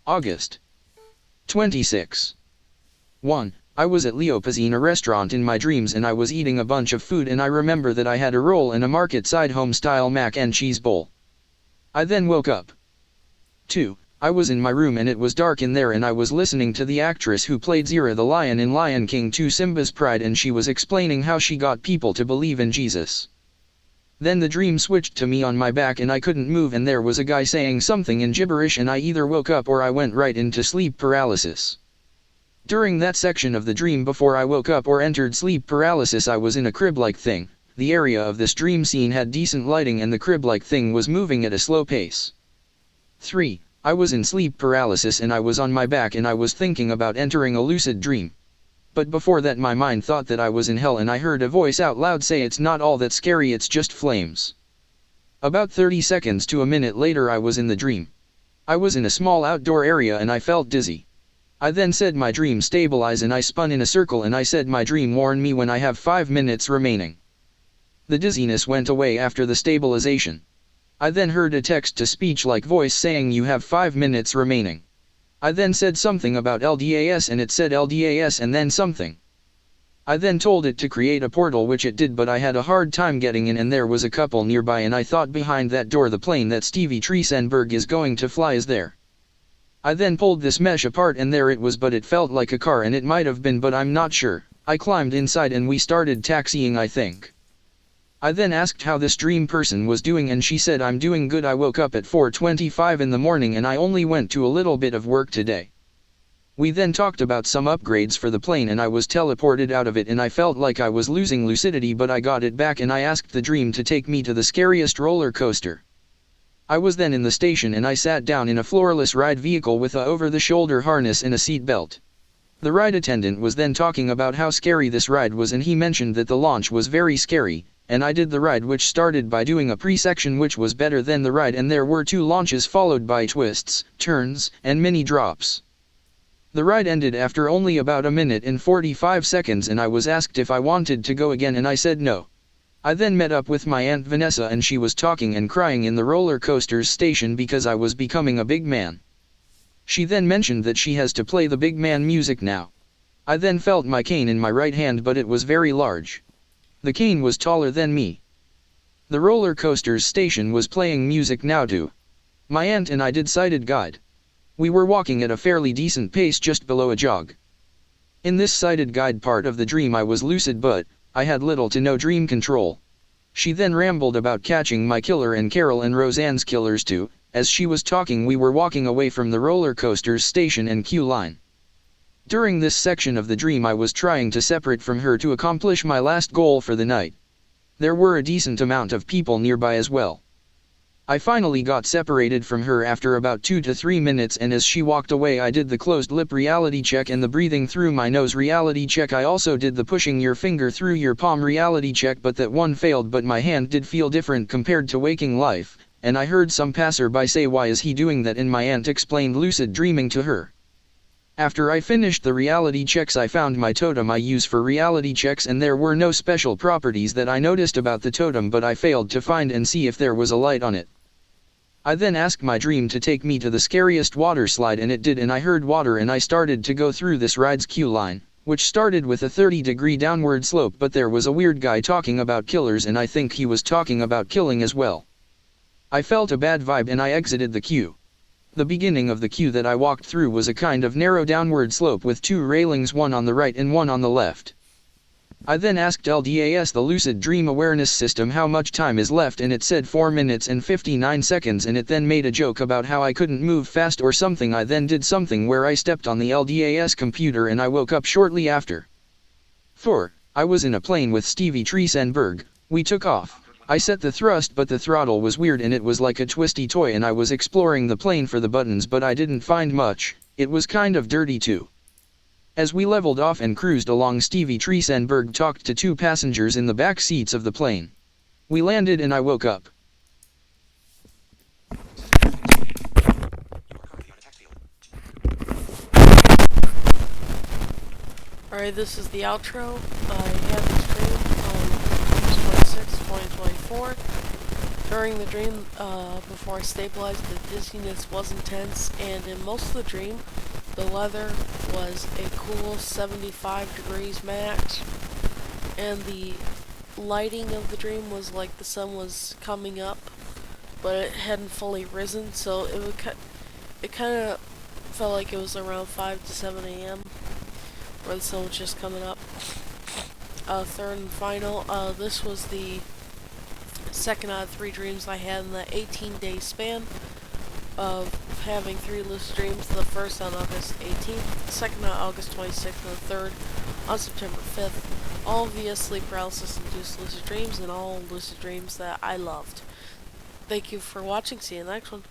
August 26. 1. I was at Leopoldina restaurant in my dreams and I was eating a bunch of food and I remember that I had a roll and a market side home style mac and cheese bowl. I then woke up. 2. I was in my room and it was dark in there and I was listening to the actress who played Zira the lion in Lion King 2 Simba's Pride and she was explaining how she got people to believe in Jesus. Then the dream switched to me on my back and I couldn't move and there was a guy saying something in gibberish and I either woke up or I went right into sleep paralysis. During that section of the dream before I woke up or entered sleep paralysis I was in a crib-like thing. The area of this dream scene had decent lighting and the crib-like thing was moving at a slow pace. 3. I was in sleep paralysis and I was on my back and I was thinking about entering a lucid dream. But before that my mind thought that I was in hell and I heard a voice out loud say it's not all that scary, it's just flames. About 30 seconds to a minute later I was in the dream. I was in a small outdoor area and I felt dizzy. I then said my dream stabilize and I spun in a circle and I said my dream warn me when I have 5 minutes remaining. The dizziness went away after the stabilization. I then heard a text-to-speech like voice saying you have 5 minutes remaining. I then said something about LDAS and it said LDAS and then something. I then told it to create a portal which it did but I had a hard time getting in and there was a couple nearby and I thought behind that door the plane that Stevie Triesenberg is going to fly is there. I then pulled this mesh apart and there it was but it felt like a car and it might have been but I'm not sure. I climbed inside and we started taxiing I think. I then asked how this dream person was doing and she said I'm doing good. I woke up at 4:25 in the morning and I only went to a little bit of work today. We then talked about some upgrades for the plane and I was teleported out of it and I felt like I was losing lucidity but I got it back and I asked the dream to take me to the scariest roller coaster. I was then in the station and I sat down in a floorless ride vehicle with a over-the-shoulder harness and a seat belt. The ride attendant was then talking about how scary this ride was and he mentioned that the launch was very scary. And I did the ride which started by doing a pre-section which was better than the ride and there were 2 launches followed by twists, turns, and mini drops. The ride ended after only about a minute and 45 seconds and I was asked if I wanted to go again and I said no. I then met up with my Aunt Vanessa and she was talking and crying in the roller coasters station because I was becoming a big man. She then mentioned that she has to play the big man music now. I then felt my cane in my right hand but it was very large. The cane was taller than me. The roller coasters station was playing music now too. My aunt and I did sighted guide. We were walking at a fairly decent pace just below a jog. In this sighted guide part of the dream I was lucid but I had little to no dream control. She then rambled about catching my killer and Carol and Roseanne's killers too. As she was talking we were walking away from the roller coasters station and queue line. During this section of the dream I was trying to separate from her to accomplish my last goal for the night. There were a decent amount of people nearby as well. I finally got separated from her after about 2 to 3 minutes and as she walked away I did the closed lip reality check and the breathing through my nose reality check. I also did the pushing your finger through your palm reality check but that one failed but my hand did feel different compared to waking life, and I heard some passerby say why is he doing that and my aunt explained lucid dreaming to her. After I finished the reality checks I found my totem I use for reality checks and there were no special properties that I noticed about the totem but I failed to find and see if there was a light on it. I then asked my dream to take me to the scariest water slide and it did and I heard water and I started to go through this ride's queue line, which started with a 30-degree downward slope but there was a weird guy talking about killers and I think he was talking about killing as well. I felt a bad vibe and I exited the queue. The beginning of the queue that I walked through was a kind of narrow downward slope with 2 railings, one on the right and one on the left. I then asked LDAS, the Lucid Dream Awareness System, how much time is left and it said 4 minutes and 59 seconds and it then made a joke about how I couldn't move fast or something. I then did something where I stepped on the LDAS computer and I woke up shortly after. 4. I was in a plane with Stevie Triesenberg. We took off. I set the thrust but the throttle was weird and it was like a twisty toy and I was exploring the plane for the buttons but I didn't find much. It was kind of dirty too. As we leveled off and cruised along, Stevie Triesenberg talked to 2 passengers in the back seats of the plane. We landed and I woke up. Alright, this is the outro. I had this dream on August 26, 2024. During the dream, before I stabilized, the dizziness was intense, and in most of the dream, the weather was a cool 75 degrees max, and the lighting of the dream was like the sun was coming up, but it hadn't fully risen, so it kind of felt like it was around 5 to 7 a.m. where the sun was just coming up. Third and final, this was the second out of 3 dreams I had in the 18-day span of having 3 lucid dreams. The first on August 18th, the second on August 26th, and the third on September 5th. All via sleep paralysis-induced lucid dreams, and all lucid dreams that I loved. Thank you for watching. See you in the next one.